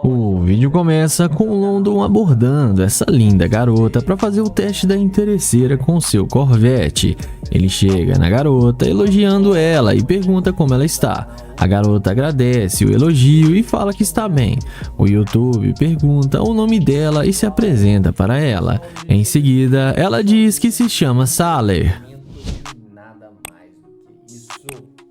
O vídeo começa com London abordando essa linda garota para fazer o teste da interesseira com seu Corvette. Ele chega na garota elogiando ela e pergunta como ela está. A garota agradece o elogio e fala que está bem. O YouTube pergunta o nome dela e se apresenta para ela. Em seguida, ela diz que se chama Saler.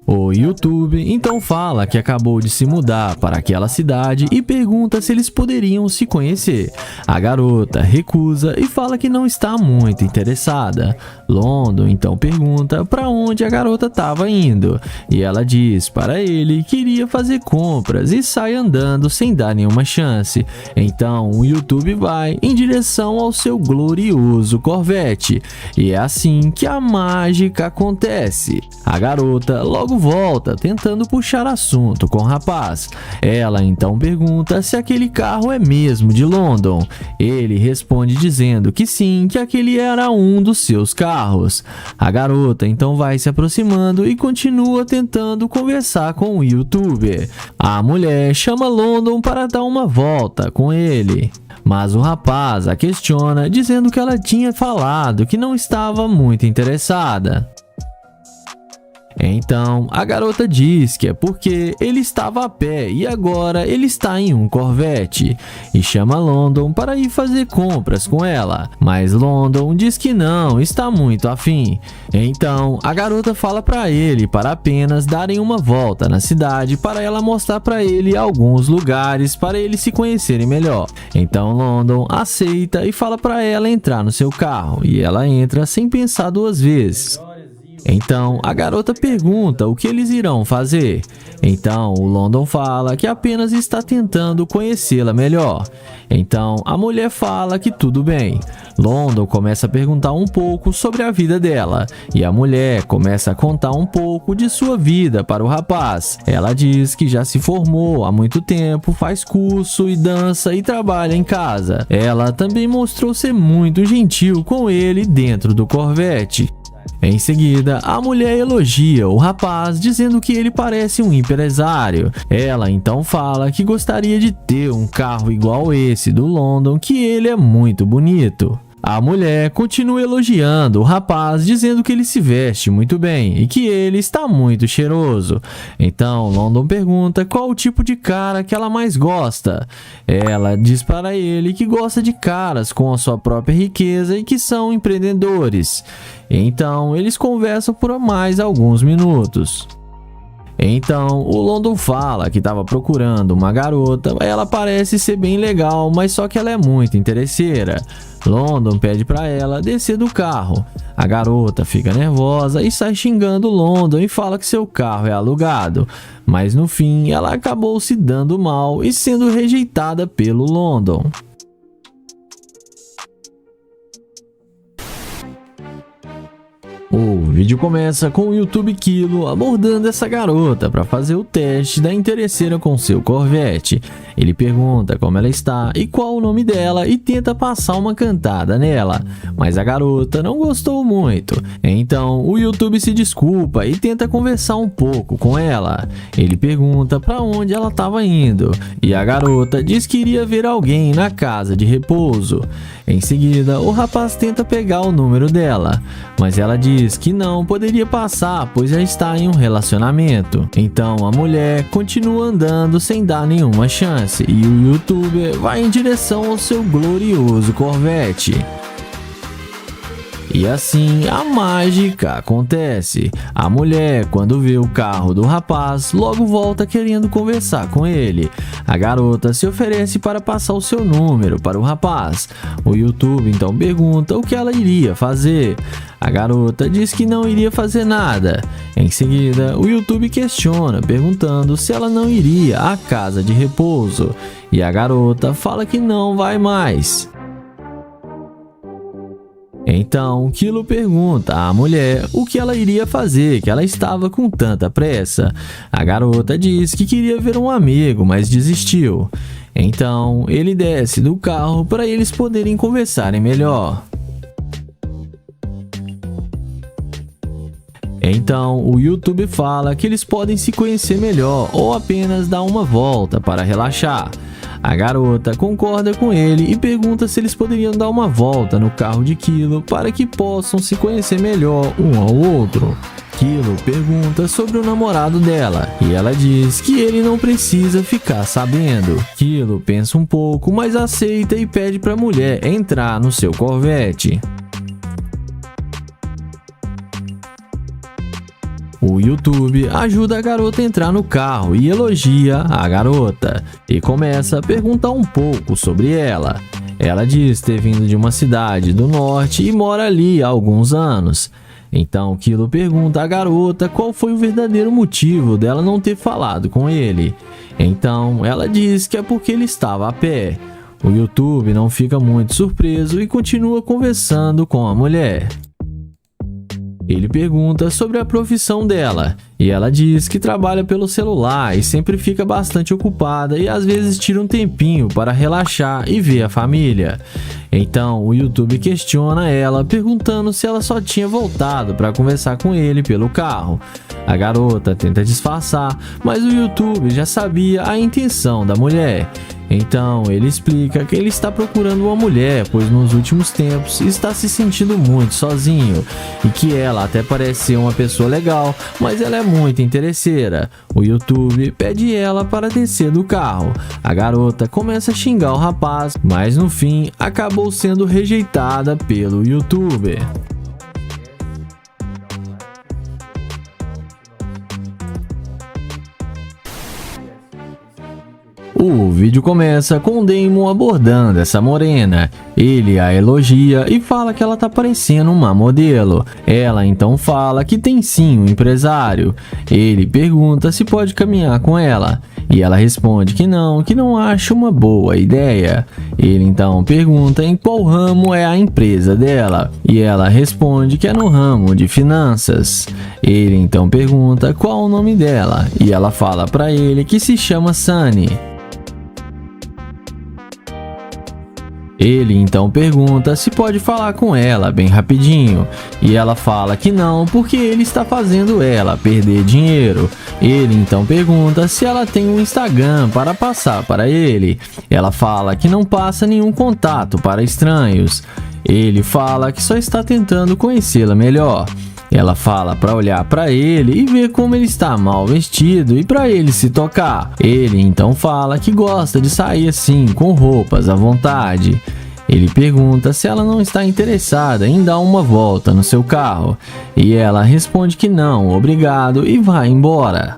O YouTube então fala que acabou de se mudar para aquela cidade e pergunta se eles poderiam se conhecer. A garota recusa e fala que não está muito interessada. London então pergunta para onde a garota estava indo e ela diz para ele que iria fazer compras e sai andando sem dar nenhuma chance. Então o YouTube vai em direção ao seu glorioso Corvette e é assim que a mágica acontece. A garota logo volta tentando puxar assunto com o rapaz. Ela então pergunta se aquele carro é mesmo de London. Ele responde dizendo que sim, que aquele era um dos seus carros. A garota então vai se aproximando e continua tentando conversar com o YouTuber. A mulher chama London para dar uma volta com ele. Mas o rapaz a questiona dizendo que ela tinha falado que não estava muito interessada. Então, a garota diz que é porque ele estava a pé e agora ele está em um Corvette e chama London para ir fazer compras com ela, mas London diz que não está muito afim. Então, a garota fala para ele para apenas darem uma volta na cidade para ela mostrar para ele alguns lugares para eles se conhecerem melhor. Então, London aceita e fala para ela entrar no seu carro e ela entra sem pensar duas vezes. Então, a garota pergunta o que eles irão fazer. Então, o London fala que apenas está tentando conhecê-la melhor. Então, a mulher fala que tudo bem. London começa a perguntar um pouco sobre a vida dela. E a mulher começa a contar um pouco de sua vida para o rapaz. Ela diz que já se formou há muito tempo, faz curso e dança e trabalha em casa. Ela também mostrou ser muito gentil com ele dentro do Corvette. Em seguida, a mulher elogia o rapaz dizendo que ele parece um empresário. Ela então fala que gostaria de ter um carro igual esse do London, que ele é muito bonito. A mulher continua elogiando o rapaz, dizendo que ele se veste muito bem e que ele está muito cheiroso. Então, London pergunta qual o tipo de cara que ela mais gosta. Ela diz para ele que gosta de caras com a sua própria riqueza e que são empreendedores. Então, eles conversam por mais alguns minutos. Então, o London fala que estava procurando uma garota. Ela parece ser bem legal, mas só que ela é muito interesseira. London pede para ela descer do carro. A garota fica nervosa e sai xingando London e fala que seu carro é alugado. Mas no fim, ela acabou se dando mal e sendo rejeitada pelo London. O vídeo começa com o YouTube Kilo abordando essa garota para fazer o teste da interesseira com seu Corvette. Ele pergunta como ela está e qual o nome dela e tenta passar uma cantada nela, mas a garota não gostou muito. Então o YouTube se desculpa e tenta conversar um pouco com ela. Ele pergunta para onde ela estava indo e a garota diz que iria ver alguém na casa de repouso. Em seguida, o rapaz tenta pegar o número dela, mas ela diz que não poderia passar, pois já está em um relacionamento. Então a mulher continua andando sem dar nenhuma chance e o YouTuber vai em direção ao seu glorioso Corvette. E assim a mágica acontece. A mulher, quando vê o carro do rapaz, logo volta querendo conversar com ele. A garota se oferece para passar o seu número para o rapaz. O YouTube então pergunta o que ela iria fazer. A garota diz que não iria fazer nada. Em seguida, o YouTube questiona, perguntando se ela não iria à casa de repouso. E a garota fala que não vai mais. Então, Kilo pergunta à mulher o que ela iria fazer, que ela estava com tanta pressa. A garota diz que queria ver um amigo, mas desistiu. Então, ele desce do carro para eles poderem conversarem melhor. Então, o YouTube fala que eles podem se conhecer melhor ou apenas dar uma volta para relaxar. A garota concorda com ele e pergunta se eles poderiam dar uma volta no carro de Kilo para que possam se conhecer melhor um ao outro. Kilo pergunta sobre o namorado dela e ela diz que ele não precisa ficar sabendo. Kilo pensa um pouco, mas aceita e pede para a mulher entrar no seu Corvette. O YouTube ajuda a garota a entrar no carro e elogia a garota, e começa a perguntar um pouco sobre ela. Ela diz ter vindo de uma cidade do norte e mora ali há alguns anos. Então Kilo pergunta à garota qual foi o verdadeiro motivo dela não ter falado com ele. Então ela diz que é porque ele estava a pé. O YouTube não fica muito surpreso e continua conversando com a mulher. Ele pergunta sobre a profissão dela e ela diz que trabalha pelo celular e sempre fica bastante ocupada e às vezes tira um tempinho para relaxar e ver a família. Então o YouTube questiona ela perguntando se ela só tinha voltado para conversar com ele pelo carro. A garota tenta disfarçar, mas o YouTube já sabia a intenção da mulher. Então ele explica que ele está procurando uma mulher, pois nos últimos tempos está se sentindo muito sozinho e que ela até parece ser uma pessoa legal, mas ela é muito interesseira. O YouTube pede ela para descer do carro. A garota começa a xingar o rapaz, mas no fim acabou sendo rejeitada pelo YouTuber. O vídeo começa com o Damon abordando essa morena. Ele a elogia e fala que ela tá parecendo uma modelo. Ela então fala que tem sim um empresário. Ele pergunta se pode caminhar com ela. E ela responde que não acha uma boa ideia. Ele então pergunta em qual ramo é a empresa dela. E ela responde que é no ramo de finanças. Ele então pergunta qual o nome dela. E ela fala para ele que se chama Sunny. Ele então pergunta se pode falar com ela bem rapidinho, e ela fala que não porque ele está fazendo ela perder dinheiro. Ele então pergunta se ela tem um Instagram para passar para ele. Ela fala que não passa nenhum contato para estranhos. Ele fala que só está tentando conhecê-la melhor. Ela fala para olhar para ele e ver como ele está mal vestido e para ele se tocar. Ele então fala que gosta de sair assim, com roupas à vontade. Ele pergunta se ela não está interessada em dar uma volta no seu carro. E ela responde que não, obrigado, e vai embora.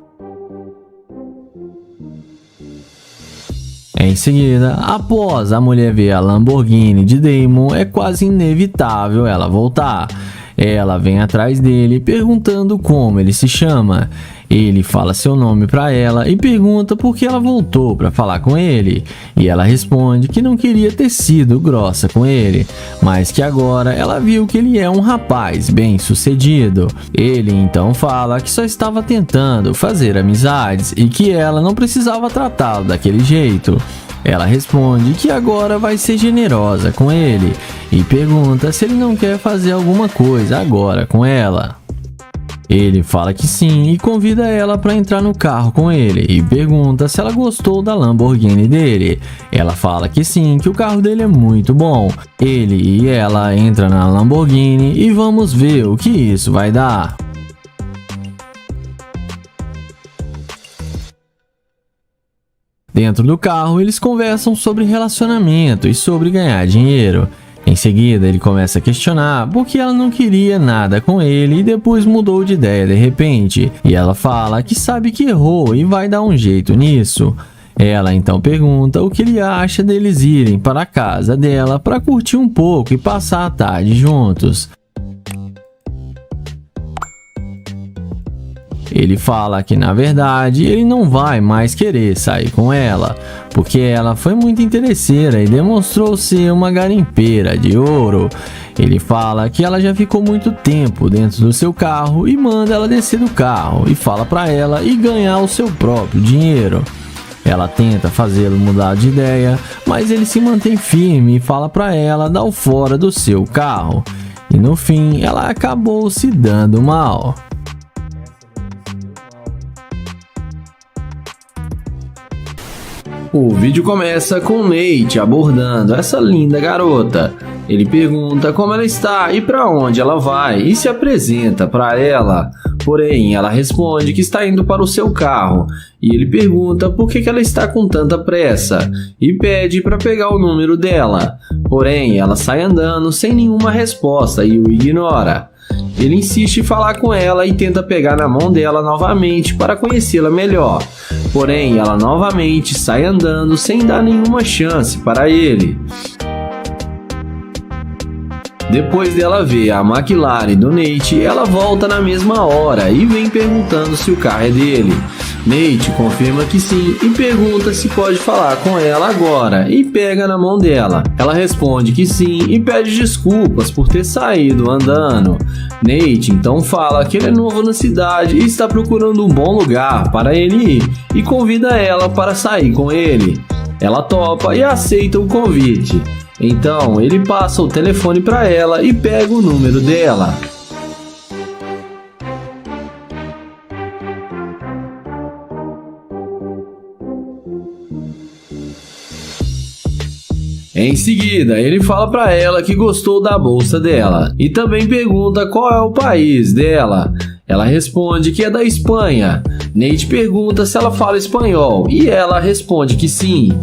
Em seguida, após a mulher ver a Lamborghini de Damon, é quase inevitável ela voltar. Ela vem atrás dele perguntando como ele se chama. Ele fala seu nome para ela e pergunta por que ela voltou para falar com ele. E ela responde que não queria ter sido grossa com ele, mas que agora ela viu que ele é um rapaz bem sucedido. Ele então fala que só estava tentando fazer amizades e que ela não precisava tratá-lo daquele jeito. Ela responde que agora vai ser generosa com ele e pergunta se ele não quer fazer alguma coisa agora com ela. Ele fala que sim e convida ela para entrar no carro com ele e pergunta se ela gostou da Lamborghini dele. Ela fala que sim, que o carro dele é muito bom. Ele e ela entram na Lamborghini e vamos ver o que isso vai dar. Dentro do carro, eles conversam sobre relacionamento e sobre ganhar dinheiro. Em seguida, ele começa a questionar por que ela não queria nada com ele e depois mudou de ideia de repente. E ela fala que sabe que errou e vai dar um jeito nisso. Ela então pergunta o que ele acha deles irem para a casa dela para curtir um pouco e passar a tarde juntos. Ele fala que na verdade ele não vai mais querer sair com ela, porque ela foi muito interesseira e demonstrou ser uma garimpeira de ouro. Ele fala que ela já ficou muito tempo dentro do seu carro e manda ela descer do carro e fala para ela ir ganhar o seu próprio dinheiro. Ela tenta fazê-lo mudar de ideia, mas ele se mantém firme e fala para ela dar o fora do seu carro. E no fim ela acabou se dando mal. O vídeo começa com Nate abordando essa linda garota. Ele pergunta como ela está e para onde ela vai e se apresenta para ela. Porém, ela responde que está indo para o seu carro e ele pergunta por que ela está com tanta pressa e pede para pegar o número dela. Porém, ela sai andando sem nenhuma resposta e o ignora. Ele insiste em falar com ela e tenta pegar na mão dela novamente para conhecê-la melhor. Porém, ela novamente sai andando sem dar nenhuma chance para ele. Depois dela ver a McLaren do Nate, ela volta na mesma hora e vem perguntando se o carro é dele. Nate confirma que sim e pergunta se pode falar com ela agora e pega na mão dela. Ela responde que sim e pede desculpas por ter saído andando. Nate então fala que ele é novo na cidade e está procurando um bom lugar para ele ir e convida ela para sair com ele. Ela topa e aceita o convite. Então ele passa o telefone para ela e pega o número dela. Em seguida, ele fala para ela que gostou da bolsa dela e também pergunta qual é o país dela. Ela responde que é da Espanha. Nate pergunta se ela fala espanhol e ela responde que sim.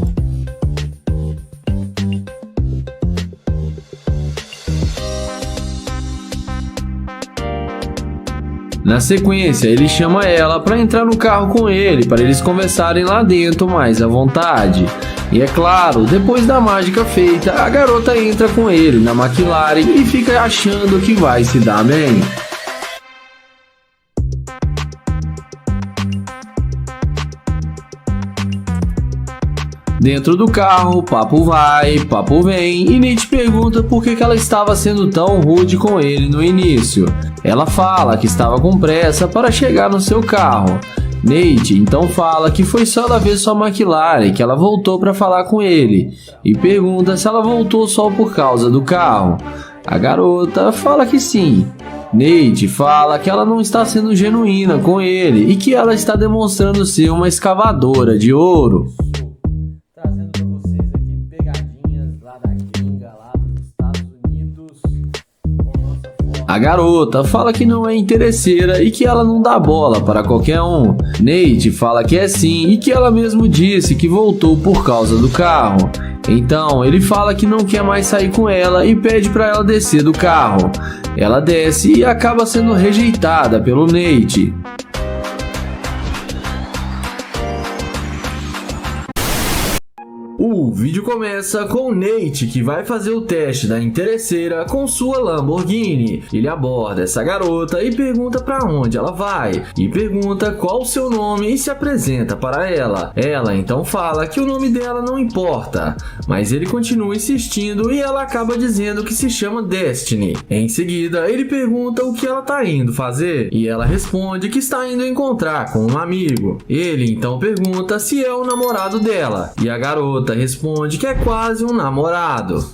Na sequência, ele chama ela para entrar no carro com ele, para eles conversarem lá dentro mais à vontade. E é claro, depois da mágica feita, a garota entra com ele na McLaren e fica achando que vai se dar bem. Dentro do carro, papo vai, papo vem e Nate pergunta por que ela estava sendo tão rude com ele no início. Ela fala que estava com pressa para chegar no seu carro. Nate então fala que foi só ela ver sua McLaren que ela voltou para falar com ele e pergunta se ela voltou só por causa do carro. A garota fala que sim. Nate fala que ela não está sendo genuína com ele e que ela está demonstrando ser uma escavadora de ouro. Trazendo para vocês aqui pegadinhas lá da gringa, lá dos Estados Unidos. A garota fala que não é interesseira e que ela não dá bola para qualquer um. Nate fala que é sim e que ela mesmo disse que voltou por causa do carro. Então ele fala que não quer mais sair com ela e pede para ela descer do carro. Ela desce e acaba sendo rejeitada pelo Nate. O vídeo começa com o Nate que vai fazer o teste da interesseira com sua Lamborghini. Ele aborda essa garota e pergunta para onde ela vai e pergunta qual o seu nome e se apresenta para ela. Ela então fala que o nome dela não importa, mas ele continua insistindo e ela acaba dizendo que se chama Destiny. Em seguida, ele pergunta o que ela tá indo fazer e ela responde que está indo encontrar com um amigo. Ele então pergunta se é o namorado dela e a garota responde que é quase um namorado.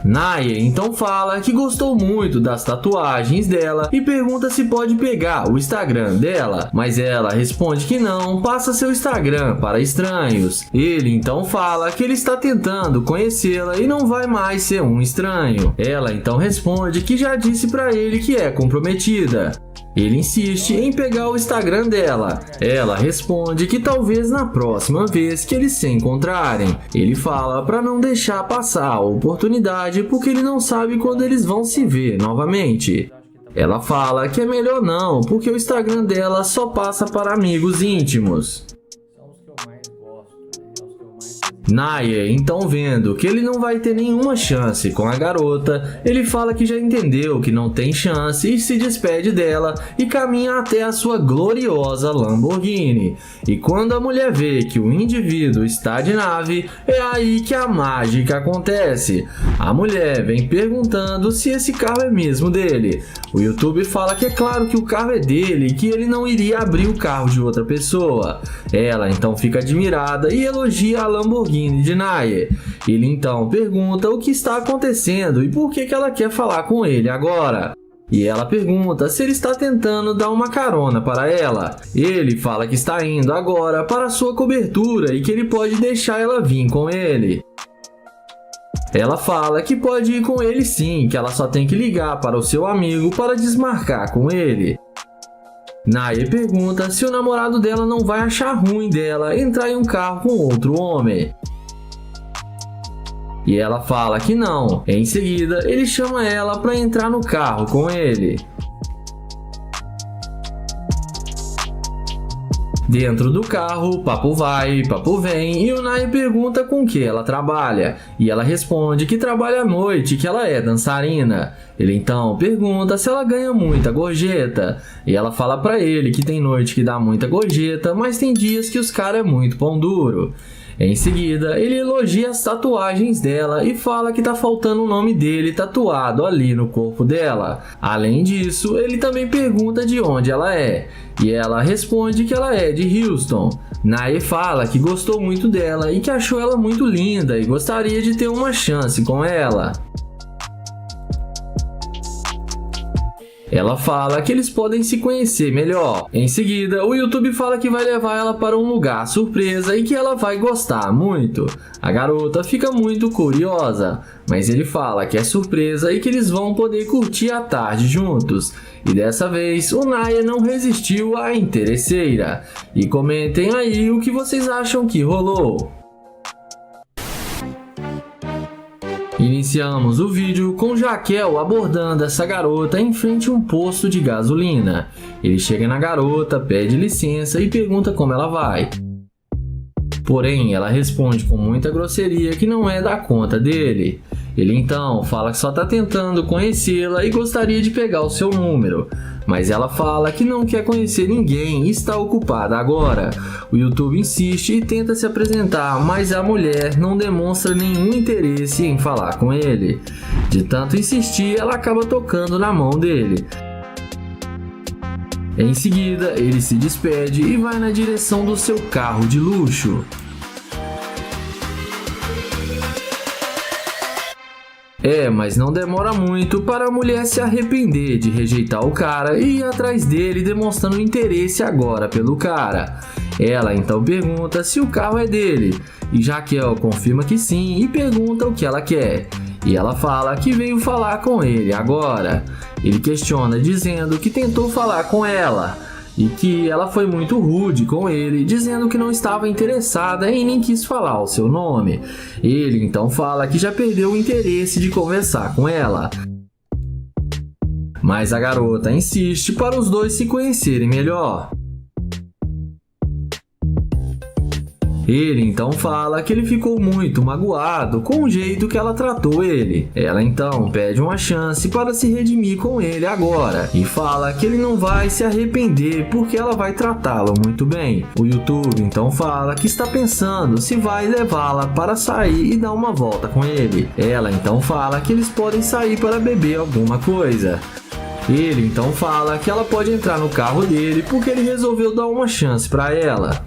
Naye então fala que gostou muito das tatuagens dela e pergunta se pode pegar o Instagram dela, mas ela responde que não, passa seu Instagram para estranhos. Ele então fala que ele está tentando conhecê-la e não vai mais ser um estranho. Ela então responde que já disse para ele que é comprometida. Ele insiste em pegar o Instagram dela. Ela responde que talvez na próxima vez que eles se encontrarem. Ele fala para não deixar passar a oportunidade porque ele não sabe quando eles vão se ver novamente. Ela fala que é melhor não, porque o Instagram dela só passa para amigos íntimos. Naye, então vendo que ele não vai ter nenhuma chance com a garota, ele fala que já entendeu que não tem chance e se despede dela e caminha até a sua gloriosa Lamborghini. E quando a mulher vê que o indivíduo está de nave, é aí que a mágica acontece. A mulher vem perguntando se esse carro é mesmo dele. O YouTube fala que é claro que o carro é dele e que ele não iria abrir o carro de outra pessoa. Ela então fica admirada e elogia a Lamborghini de Naye. Ele então pergunta o que está acontecendo e por que ela quer falar com ele agora. E ela pergunta se ele está tentando dar uma carona para ela. Ele fala que está indo agora para sua cobertura e que ele pode deixar ela vir com ele. Ela fala que pode ir com ele sim, que ela só tem que ligar para o seu amigo para desmarcar com ele. Nae pergunta se o namorado dela não vai achar ruim dela entrar em um carro com outro homem. E ela fala que não. Em seguida, ele chama ela para entrar no carro com ele. Dentro do carro, papo vai, papo vem, e o Nae pergunta com que ela trabalha. E ela responde que trabalha à noite, que ela é dançarina. Ele então pergunta se ela ganha muita gorjeta. E ela fala pra ele que tem noite que dá muita gorjeta, mas tem dias que os caras é muito pão duro. Em seguida, ele elogia as tatuagens dela e fala que tá faltando o nome dele tatuado ali no corpo dela. Além disso, ele também pergunta de onde ela é, e ela responde que ela é de Houston. Nae fala que gostou muito dela e que achou ela muito linda e gostaria de ter uma chance com ela. Ela fala que eles podem se conhecer melhor. Em seguida, o YouTube fala que vai levar ela para um lugar surpresa e que ela vai gostar muito. A garota fica muito curiosa, mas ele fala que é surpresa e que eles vão poder curtir a tarde juntos. E dessa vez, o Nae não resistiu à interesseira. E comentem aí o que vocês acham que rolou. Iniciamos o vídeo com Jaquel abordando essa garota em frente a um posto de gasolina. Ele chega na garota, pede licença e pergunta como ela vai. Porém, ela responde com muita grosseria que não é da conta dele. Ele então fala que só está tentando conhecê-la e gostaria de pegar o seu número. Mas ela fala que não quer conhecer ninguém e está ocupada agora. O YouTube insiste e tenta se apresentar, mas a mulher não demonstra nenhum interesse em falar com ele. De tanto insistir, ela acaba tocando na mão dele. Em seguida, ele se despede e vai na direção do seu carro de luxo. Mas não demora muito para a mulher se arrepender de rejeitar o cara e ir atrás dele demonstrando interesse agora pelo cara. Ela então pergunta se o carro é dele, e Jaquel confirma que sim e pergunta o que ela quer. E ela fala que veio falar com ele agora. Ele questiona dizendo que tentou falar com ela e que ela foi muito rude com ele, dizendo que não estava interessada e nem quis falar o seu nome. Ele então fala que já perdeu o interesse de conversar com ela. Mas a garota insiste para os dois se conhecerem melhor. Ele então fala que ele ficou muito magoado com o jeito que ela tratou ele. Ela então pede uma chance para se redimir com ele agora e fala que ele não vai se arrepender porque ela vai tratá-lo muito bem. O YouTube então fala que está pensando se vai levá-la para sair e dar uma volta com ele. Ela então fala que eles podem sair para beber alguma coisa. Ele então fala que ela pode entrar no carro dele porque ele resolveu dar uma chance para ela.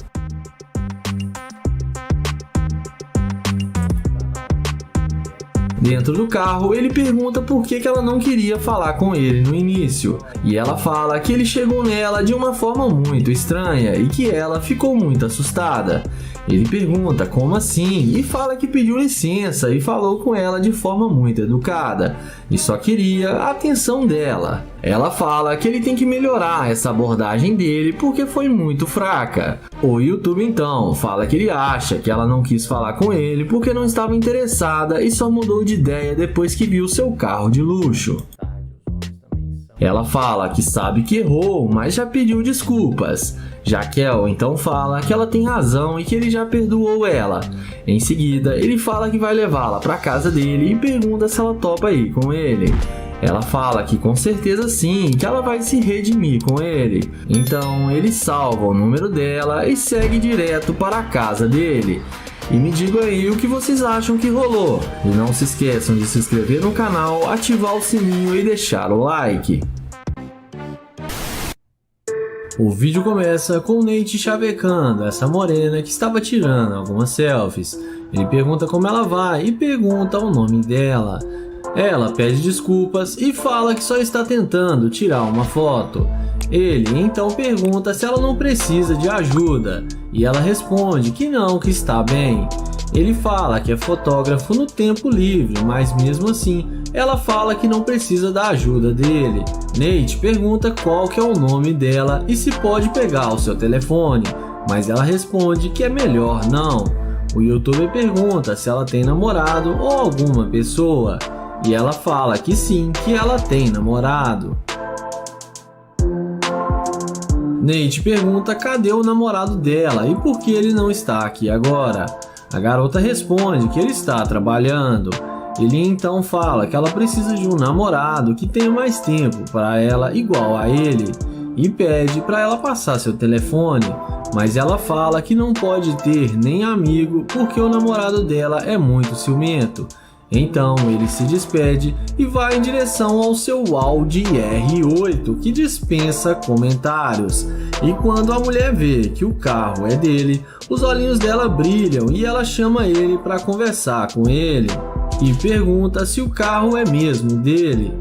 Dentro do carro, ele pergunta por que ela não queria falar com ele no início. E ela fala que ele chegou nela de uma forma muito estranha e que ela ficou muito assustada. Ele pergunta como assim e fala que pediu licença e falou com ela de forma muito educada e só queria a atenção dela. Ela fala que ele tem que melhorar essa abordagem dele porque foi muito fraca. O YouTube então fala que ele acha que ela não quis falar com ele porque não estava interessada e só mudou de ideia depois que viu seu carro de luxo. Ela fala que sabe que errou, mas já pediu desculpas. Jaquel então fala que ela tem razão e que ele já perdoou ela. Em seguida, ele fala que vai levá-la para casa dele e pergunta se ela topa ir com ele. Ela fala que com certeza sim, que ela vai se redimir com ele. Então ele salva o número dela e segue direto para a casa dele. E me digam aí o que vocês acham que rolou. E não se esqueçam de se inscrever no canal, ativar o sininho e deixar o like. O vídeo começa com o Nate chavecando essa morena que estava tirando algumas selfies. Ele pergunta como ela vai e pergunta o nome dela. Ela pede desculpas e fala que só está tentando tirar uma foto. Ele então pergunta se ela não precisa de ajuda e ela responde que não, que está bem. Ele fala que é fotógrafo no tempo livre, mas mesmo assim ela fala que não precisa da ajuda dele. Nate pergunta qual que é o nome dela e se pode pegar o seu telefone, mas ela responde que é melhor não. O youtuber pergunta se ela tem namorado ou alguma pessoa e ela fala que sim, que ela tem namorado. Nate pergunta cadê o namorado dela e por que ele não está aqui agora. A garota responde que ele está trabalhando. Ele então fala que ela precisa de um namorado que tenha mais tempo para ela igual a ele e pede para ela passar seu telefone, mas ela fala que não pode ter nem amigo porque o namorado dela é muito ciumento. Então ele se despede e vai em direção ao seu Audi R8 que dispensa comentários. E quando a mulher vê que o carro é dele, os olhinhos dela brilham e ela chama ele para conversar com ele e pergunta se o carro é mesmo dele.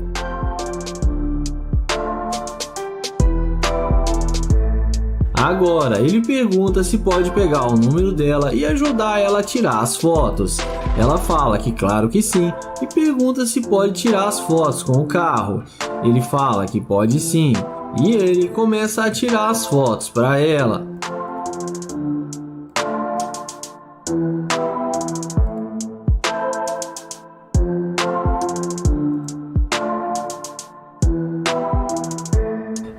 Agora ele pergunta se pode pegar o número dela e ajudar ela a tirar as fotos. Ela fala que claro que sim e pergunta se pode tirar as fotos com o carro. Ele fala que pode sim e ele começa a tirar as fotos para ela.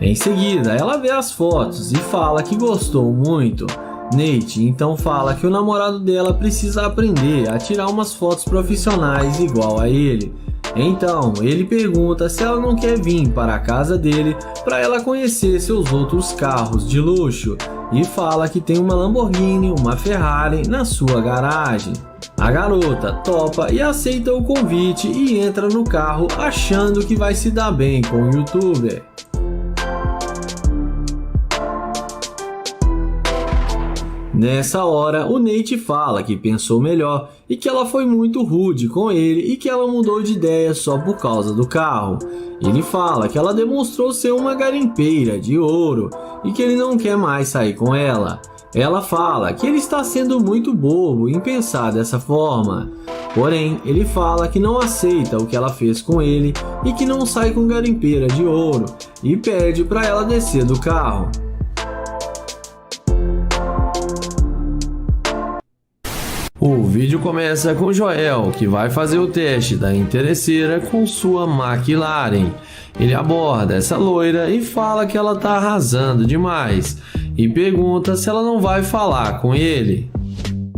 Em seguida, ela vê as fotos e fala que gostou muito. Nate então fala que o namorado dela precisa aprender a tirar umas fotos profissionais igual a ele. Então ele pergunta se ela não quer vir para a casa dele para ela conhecer seus outros carros de luxo e fala que tem uma Lamborghini, uma Ferrari na sua garagem. A garota topa e aceita o convite e entra no carro achando que vai se dar bem com o youtuber. Nessa hora, o Nate fala que pensou melhor e que ela foi muito rude com ele e que ela mudou de ideia só por causa do carro. Ele fala que ela demonstrou ser uma garimpeira de ouro e que ele não quer mais sair com ela. Ela fala que ele está sendo muito bobo em pensar dessa forma. Porém, ele fala que não aceita o que ela fez com ele e que não sai com garimpeira de ouro e pede para ela descer do carro. O vídeo começa com Joel, que vai fazer o teste da interesseira com sua McLaren. Ele aborda essa loira e fala que ela tá arrasando demais e pergunta se ela não vai falar com ele.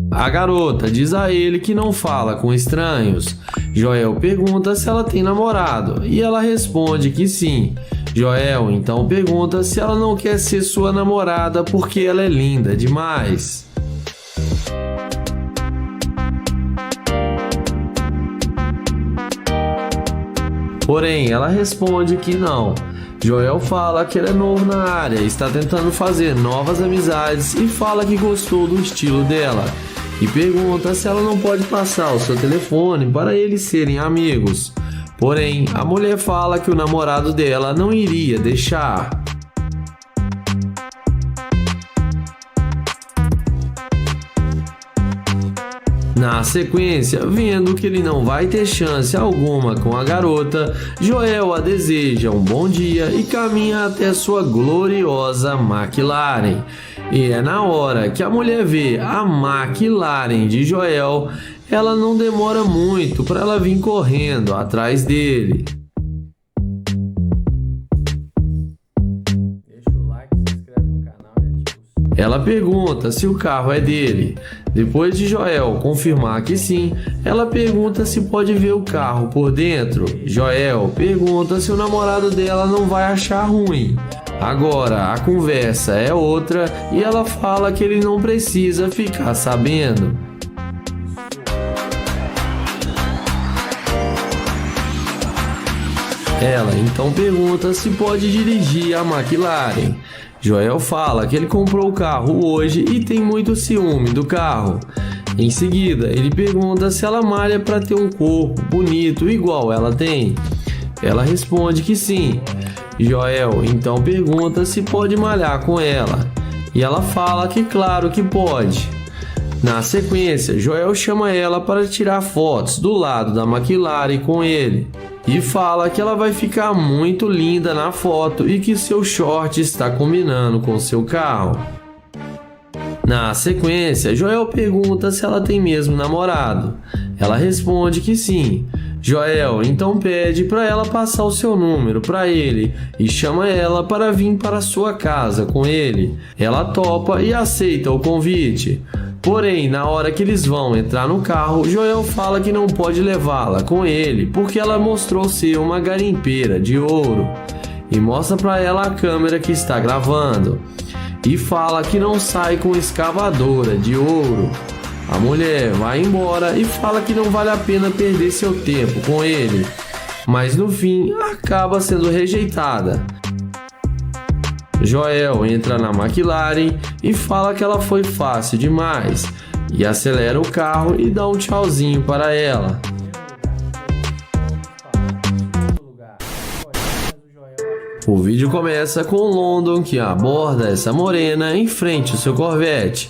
A garota diz a ele que não fala com estranhos. Joel pergunta se ela tem namorado e ela responde que sim. Joel então pergunta se ela não quer ser sua namorada porque ela é linda demais. Porém, ela responde que não. Joel fala que ele é novo na área, está tentando fazer novas amizades e fala que gostou do estilo dela. E pergunta se ela não pode passar o seu telefone para eles serem amigos. Porém, a mulher fala que o namorado dela não iria deixar. Na sequência, vendo que ele não vai ter chance alguma com a garota, Joel a deseja um bom dia e caminha até sua gloriosa McLaren. E é na hora que a mulher vê a McLaren de Joel, ela não demora muito para ela vir correndo atrás dele. Ela pergunta se o carro é dele. Depois de Joel confirmar que sim, ela pergunta se pode ver o carro por dentro. Joel pergunta se o namorado dela não vai achar ruim. Agora a conversa é outra e ela fala que ele não precisa ficar sabendo. Ela então pergunta se pode dirigir a McLaren. Joel fala que ele comprou o carro hoje e tem muito ciúme do carro. Em seguida, ele pergunta se ela malha para ter um corpo bonito igual ela tem. Ela responde que sim. Joel então pergunta se pode malhar com ela, e ela fala que claro que pode. Na sequência, Joel chama ela para tirar fotos do lado da McLaren com ele e fala que ela vai ficar muito linda na foto e que seu short está combinando com seu carro. Na sequência, Joel pergunta se ela tem mesmo namorado. Ela responde que sim. Joel então pede para ela passar o seu número para ele e chama ela para vir para sua casa com ele. Ela topa e aceita o convite. Porém, na hora que eles vão entrar no carro, Joel fala que não pode levá-la com ele porque ela mostrou ser uma garimpeira de ouro e mostra para ela a câmera que está gravando e fala que não sai com escavadora de ouro. A mulher vai embora e fala que não vale a pena perder seu tempo com ele, mas no fim acaba sendo rejeitada. Joel entra na McLaren e fala que ela foi fácil demais e acelera o carro e dá um tchauzinho para ela. O vídeo começa com London, que aborda essa morena em frente ao seu Corvette.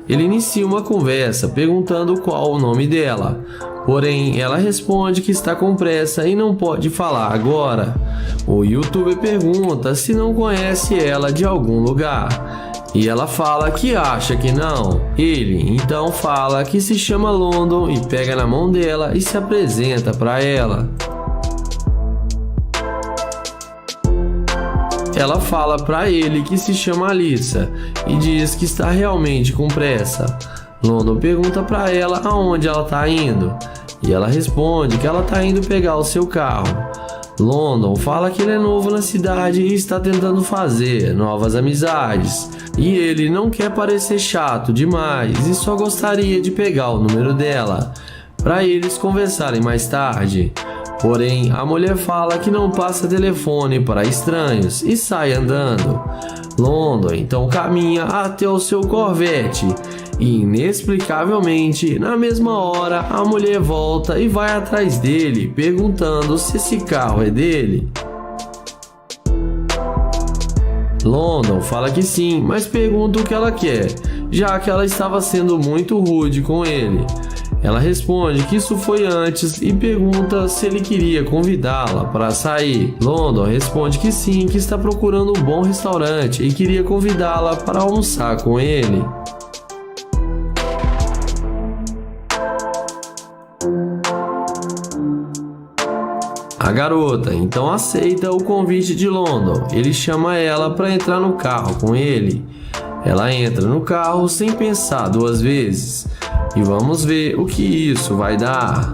Ele inicia uma conversa perguntando qual o nome dela, porém ela responde que está com pressa e não pode falar agora. O youtuber pergunta se não conhece ela de algum lugar e ela fala que acha que não. Ele então fala que se chama London e pega na mão dela e se apresenta para ela. Ela fala para ele que se chama Alyssa e diz que está realmente com pressa. London pergunta para ela aonde ela está indo e ela responde que ela está indo pegar o seu carro. London fala que ele é novo na cidade e está tentando fazer novas amizades e ele não quer parecer chato demais e só gostaria de pegar o número dela para eles conversarem mais tarde. Porém, a mulher fala que não passa telefone para estranhos e sai andando. London então caminha até o seu Corvette e, inexplicavelmente, na mesma hora, a mulher volta e vai atrás dele, perguntando se esse carro é dele. London fala que sim, mas pergunta o que ela quer, já que ela estava sendo muito rude com ele. Ela responde que isso foi antes e pergunta se ele queria convidá-la para sair. London responde que sim, que está procurando um bom restaurante e queria convidá-la para almoçar com ele. A garota então aceita o convite de London. Ele chama ela para entrar no carro com ele. Ela entra no carro sem pensar duas vezes. E vamos ver o que isso vai dar.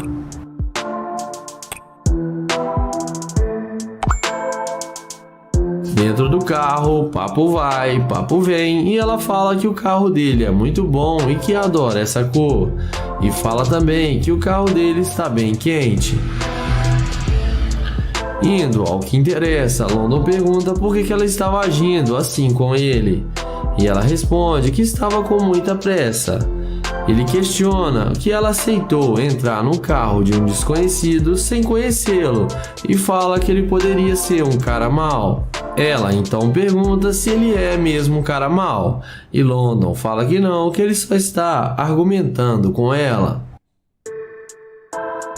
Dentro do carro, papo vai, papo vem, e ela fala que o carro dele é muito bom e que adora essa cor. E fala também que o carro dele está bem quente. Indo ao que interessa, London pergunta por que ela estava agindo assim com ele. E ela responde que estava com muita pressa. Ele questiona que ela aceitou entrar no carro de um desconhecido sem conhecê-lo e fala que ele poderia ser um cara mau. Ela então pergunta se ele é mesmo um cara mau e London fala que não, que ele só está argumentando com ela.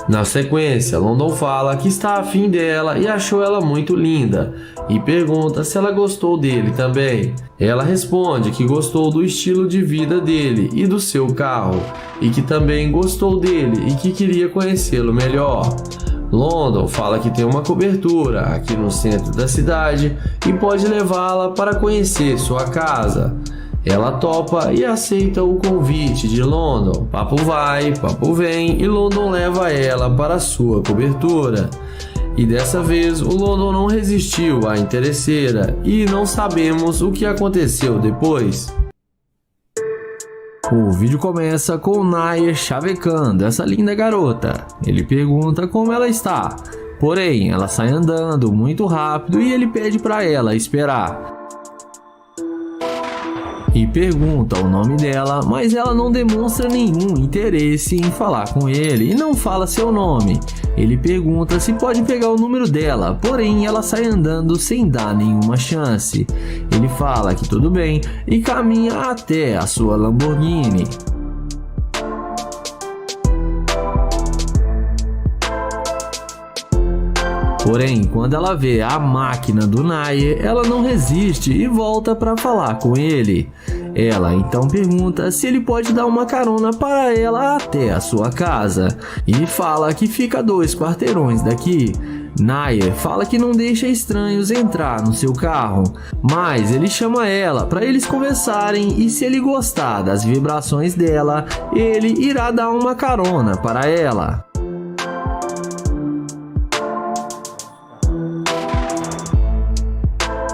Na sequência, London fala que está afim dela e achou ela muito linda e pergunta se ela gostou dele também. Ela responde que gostou do estilo de vida dele e do seu carro e que também gostou dele e que queria conhecê-lo melhor. London fala que tem uma cobertura aqui no centro da cidade e pode levá-la para conhecer sua casa. Ela topa e aceita o convite de London. Papo vai, papo vem e London leva ela para sua cobertura. E dessa vez o London não resistiu à interesseira e não sabemos o que aconteceu depois. O vídeo começa com Nair chavecando essa linda garota. Ele pergunta como ela está, porém ela sai andando muito rápido e ele pede para ela esperar. e pergunta o nome dela, mas ela não demonstra nenhum interesse em falar com ele e não fala seu nome. Ele pergunta se pode pegar o número dela, porém ela sai andando sem dar nenhuma chance. Ele fala que tudo bem e caminha até a sua Lamborghini. Porém, quando ela vê a máquina do Nair, ela não resiste e volta para falar com ele. Ela então pergunta se ele pode dar uma carona para ela até a sua casa e fala que fica a 2 quarteirões daqui. Nair fala que não deixa estranhos entrar no seu carro, mas ele chama ela para eles conversarem e se ele gostar das vibrações dela, ele irá dar uma carona para ela.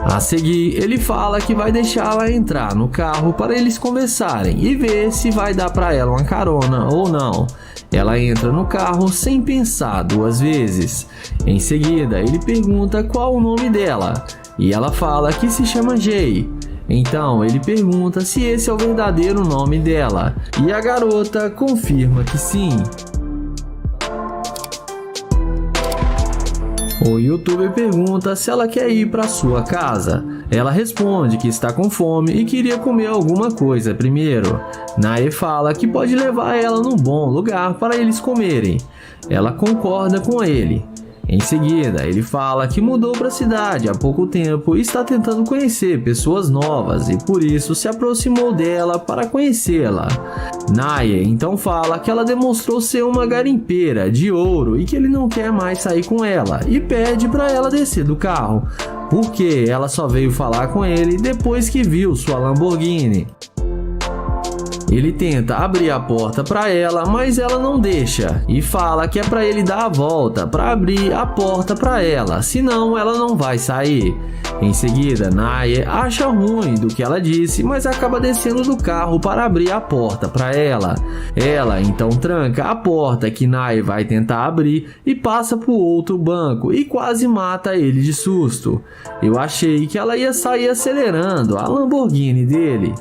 A seguir, ele fala que vai deixá-la entrar no carro para eles conversarem e ver se vai dar para ela uma carona ou não. Ela entra no carro sem pensar 2 vezes. Em seguida, ele pergunta qual o nome dela e ela fala que se chama Jay. Então, ele pergunta se esse é o verdadeiro nome dela e a garota confirma que sim. O youtuber pergunta se ela quer ir para sua casa. Ela responde que está com fome e queria comer alguma coisa primeiro. Nair fala que pode levar ela num bom lugar para eles comerem. Ela concorda com ele. Em seguida, ele fala que mudou para a cidade há pouco tempo e está tentando conhecer pessoas novas e por isso se aproximou dela para conhecê-la. Nair então fala que ela demonstrou ser uma garimpeira de ouro e que ele não quer mais sair com ela e pede para ela descer do carro, porque ela só veio falar com ele depois que viu sua Lamborghini. Ele tenta abrir a porta para ela, mas ela não deixa e fala que é para ele dar a volta para abrir a porta para ela, senão ela não vai sair. Em seguida, Nair acha ruim do que ela disse, mas acaba descendo do carro para abrir a porta para ela. Ela então tranca a porta que Nair vai tentar abrir e passa para o outro banco e quase mata ele de susto. Eu achei que ela ia sair acelerando a Lamborghini dele.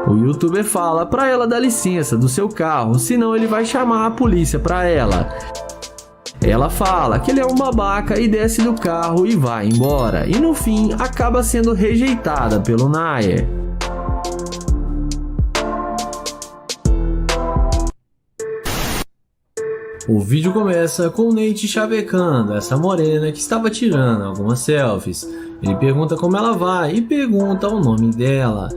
O youtuber fala para ela dar licença do seu carro, senão ele vai chamar a polícia para ela. Ela fala que ele é um babaca e desce do carro e vai embora. E no fim acaba sendo rejeitada pelo Nair. O vídeo começa com o Nate chavecando essa morena que estava tirando algumas selfies. Ele pergunta como ela vai e pergunta o nome dela.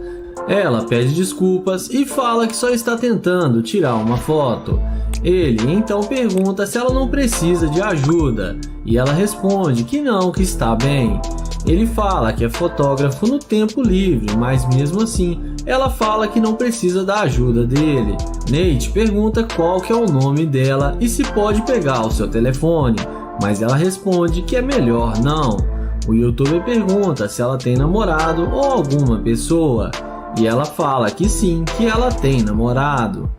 Ela pede desculpas e fala que só está tentando tirar uma foto. Ele então pergunta se ela não precisa de ajuda e ela responde que não, que está bem. Ele fala que é fotógrafo no tempo livre, mas mesmo assim ela fala que não precisa da ajuda dele. Nate pergunta qual que é o nome dela e se pode pegar o seu telefone, mas ela responde que é melhor não. O youtuber pergunta se ela tem namorado ou alguma pessoa. E ela fala que sim, que ela tem namorado.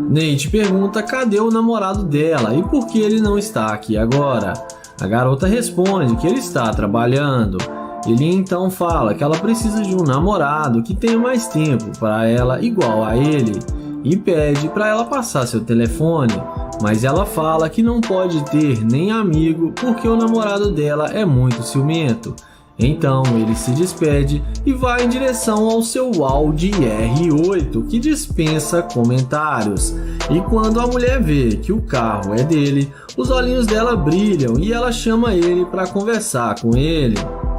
Nate pergunta cadê o namorado dela e por que ele não está aqui agora. A garota responde que ele está trabalhando. Ele então fala que ela precisa de um namorado que tenha mais tempo para ela igual a ele e pede para ela passar seu telefone, mas ela fala que não pode ter nem amigo porque o namorado dela é muito ciumento. Então ele se despede e vai em direção ao seu Audi R8 que dispensa comentários. E quando a mulher vê que o carro é dele, os olhinhos dela brilham e ela chama ele para conversar com ele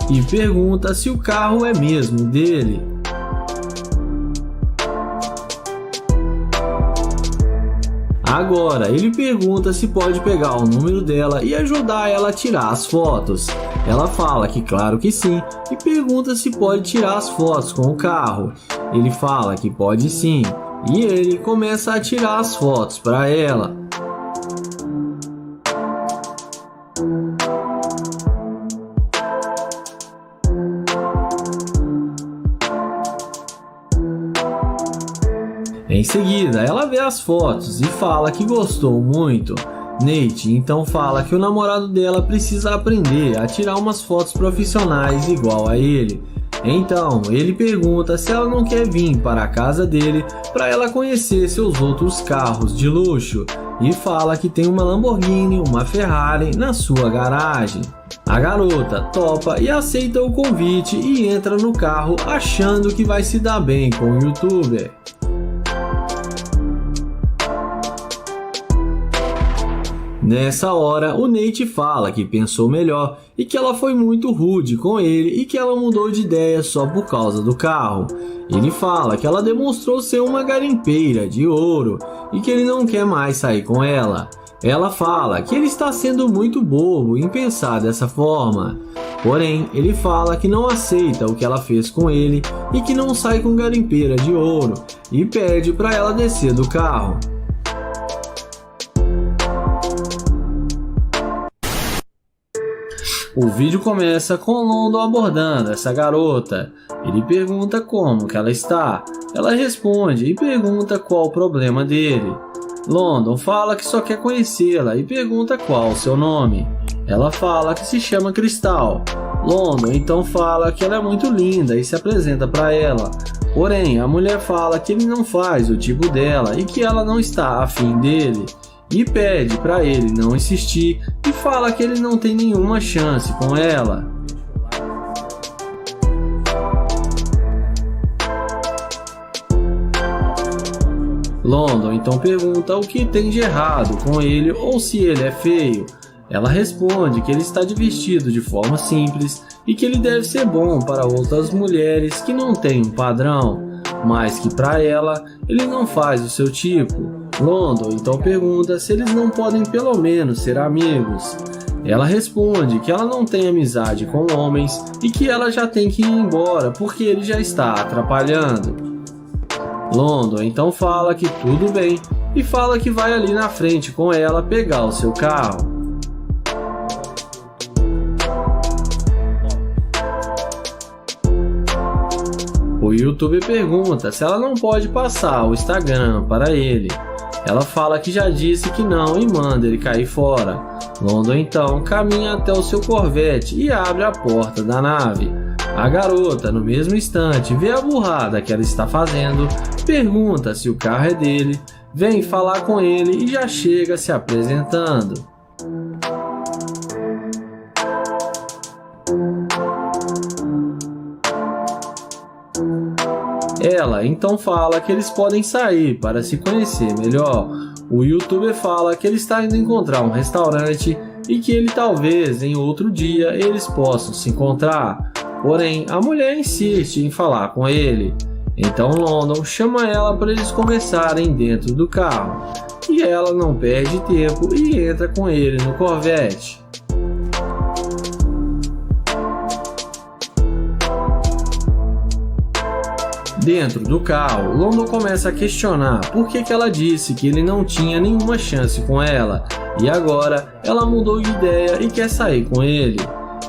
e pergunta se o carro é mesmo dele. Agora ele pergunta se pode pegar o número dela e ajudar ela a tirar as fotos. Ela fala que claro que sim e pergunta se pode tirar as fotos com o carro. Ele fala que pode sim e ele começa a tirar as fotos para ela. Em seguida, ela vê as fotos e fala que gostou muito. Nate então fala que o namorado dela precisa aprender a tirar umas fotos profissionais igual a ele. Então ele pergunta se ela não quer vir para a casa dele para ela conhecer seus outros carros de luxo e fala que tem uma Lamborghini, uma Ferrari na sua garagem. A garota topa e aceita o convite e entra no carro achando que vai se dar bem com o youtuber. Nessa hora, o Nate fala que pensou melhor e que ela foi muito rude com ele e que ela mudou de ideia só por causa do carro. Ele fala que ela demonstrou ser uma garimpeira de ouro e que ele não quer mais sair com ela. Ela fala que ele está sendo muito bobo em pensar dessa forma. Porém, ele fala que não aceita o que ela fez com ele e que não sai com garimpeira de ouro e pede para ela descer do carro. O vídeo começa com London abordando essa garota. Ele pergunta como que ela está. Ela responde e pergunta qual o problema dele. London fala que só quer conhecê-la e pergunta qual o seu nome. Ela fala que se chama Cristal. London então fala que ela é muito linda e se apresenta para ela. Porém, a mulher fala que ele não faz o tipo dela e que ela não está afim dele. E pede para ele não insistir e fala que ele não tem nenhuma chance com ela. London então pergunta o que tem de errado com ele ou se ele é feio. Ela responde que ele está vestido de forma simples e que ele deve ser bom para outras mulheres que não têm um padrão, mas que para ela ele não faz o seu tipo. London então pergunta se eles não podem pelo menos ser amigos. Ela responde que ela não tem amizade com homens e que ela já tem que ir embora porque ele já está atrapalhando. London então fala que tudo bem e fala que vai ali na frente com ela pegar o seu carro. O youtuber pergunta se ela não pode passar o Instagram para ele. Ela fala que já disse que não e manda ele cair fora. London então caminha até o seu Corvette e abre a porta da nave. A garota, no mesmo instante, vê a burrada que ela está fazendo, pergunta se o carro é dele, vem falar com ele e já chega se apresentando. Ela então fala que eles podem sair para se conhecer melhor. O youtuber fala que ele está indo encontrar um restaurante e que ele talvez em outro dia eles possam se encontrar. Porém, a mulher insiste em falar com ele. Então London chama ela para eles conversarem dentro do carro. E ela não perde tempo e entra com ele no Corvette. Dentro do carro, London começa a questionar por que ela disse que ele não tinha nenhuma chance com ela e agora ela mudou de ideia e quer sair com ele.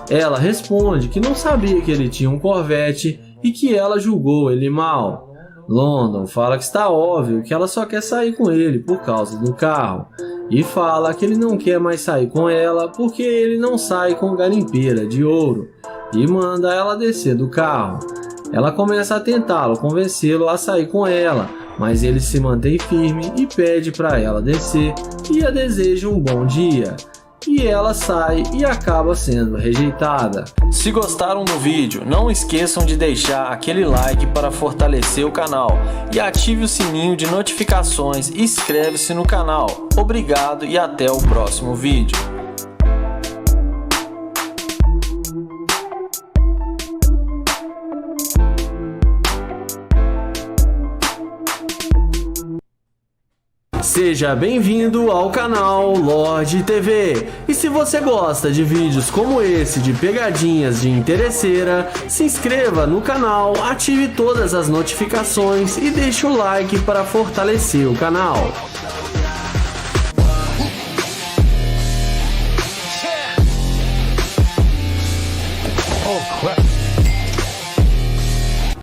Ela responde que não sabia que ele tinha um Corvette e que ela julgou ele mal. London fala que está óbvio que ela só quer sair com ele por causa do carro e fala que ele não quer mais sair com ela porque ele não sai com garimpeira de ouro e manda ela descer do carro. Ela começa a tentá-lo convencê-lo a sair com ela, mas ele se mantém firme e pede para ela descer e a deseja um bom dia. E ela sai e acaba sendo rejeitada. Se gostaram do vídeo, não esqueçam de deixar aquele like para fortalecer o canal e ative o sininho de notificações e inscreve-se no canal. Obrigado e até o próximo vídeo. Seja bem-vindo ao canal Lorde TV. E se você gosta de vídeos como esse de pegadinhas de interesseira, se inscreva no canal, ative todas as notificações e deixe o like para fortalecer o canal.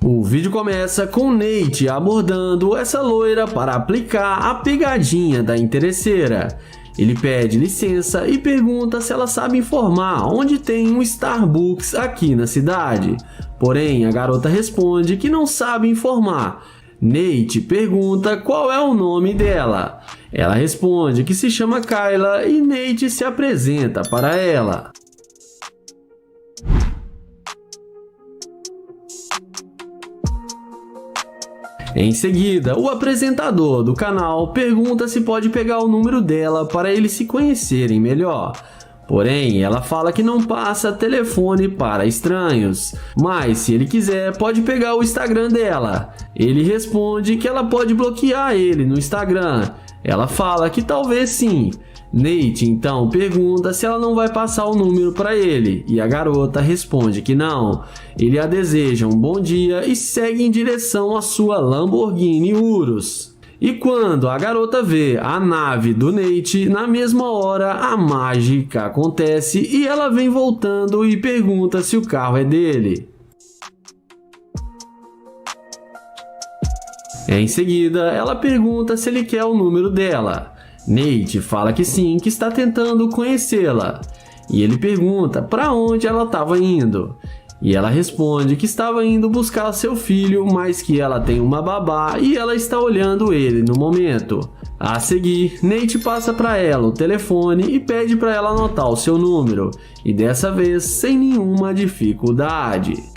O vídeo começa com Nate abordando essa loira para aplicar a pegadinha da interesseira. Ele pede licença e pergunta se ela sabe informar onde tem um Starbucks aqui na cidade. Porém, a garota responde que não sabe informar. Nate pergunta qual é o nome dela. Ela responde que se chama Kyla e Nate se apresenta para ela. Em seguida, o apresentador do canal pergunta se pode pegar o número dela para eles se conhecerem melhor. Porém, ela fala que não passa telefone para estranhos, mas se ele quiser pode pegar o Instagram dela. Ele responde que ela pode bloquear ele no Instagram. Ela fala que talvez sim. Nate então pergunta se ela não vai passar o número para ele e a garota responde que não. Ele a deseja um bom dia e segue em direção à sua Lamborghini Urus. E quando a garota vê a nave do Nate, na mesma hora a mágica acontece e ela vem voltando e pergunta se o carro é dele. Em seguida, ela pergunta se ele quer o número dela. Nate fala que sim, que está tentando conhecê-la. E ele pergunta para onde ela estava indo. E ela responde que estava indo buscar seu filho, mas que ela tem uma babá e ela está olhando ele no momento. A seguir, Nate passa para ela o telefone e pede para ela anotar o seu número. E dessa vez, sem nenhuma dificuldade.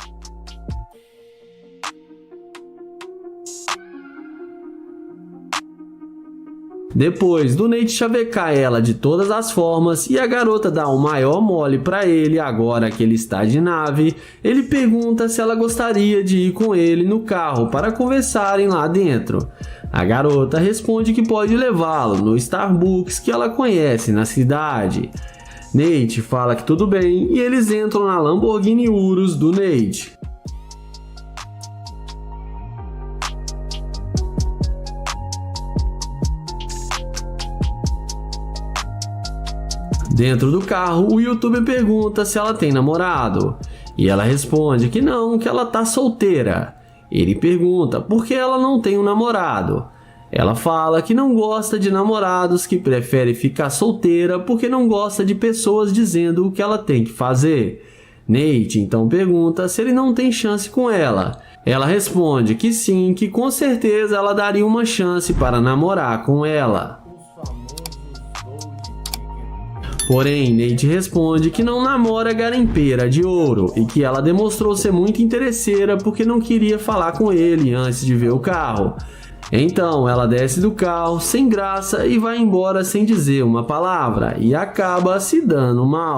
Depois do Nate chavecar ela de todas as formas e a garota dá um maior mole para ele agora que ele está de nave, ele pergunta se ela gostaria de ir com ele no carro para conversarem lá dentro. A garota responde que pode levá-lo no Starbucks que ela conhece na cidade. Nate fala que tudo bem e eles entram na Lamborghini Urus do Nate. Dentro do carro, o youtuber pergunta se ela tem namorado. E ela responde que não, que ela tá solteira. Ele pergunta por que ela não tem um namorado. Ela fala que não gosta de namorados, que prefere ficar solteira porque não gosta de pessoas dizendo o que ela tem que fazer. Nate então pergunta se ele não tem chance com ela. Ela responde que sim, que com certeza ela daria uma chance para namorar com ela. Porém, Nate responde que não namora garimpeira de ouro e que ela demonstrou ser muito interesseira porque não queria falar com ele antes de ver o carro. Então ela desce do carro sem graça e vai embora sem dizer uma palavra e acaba se dando mal.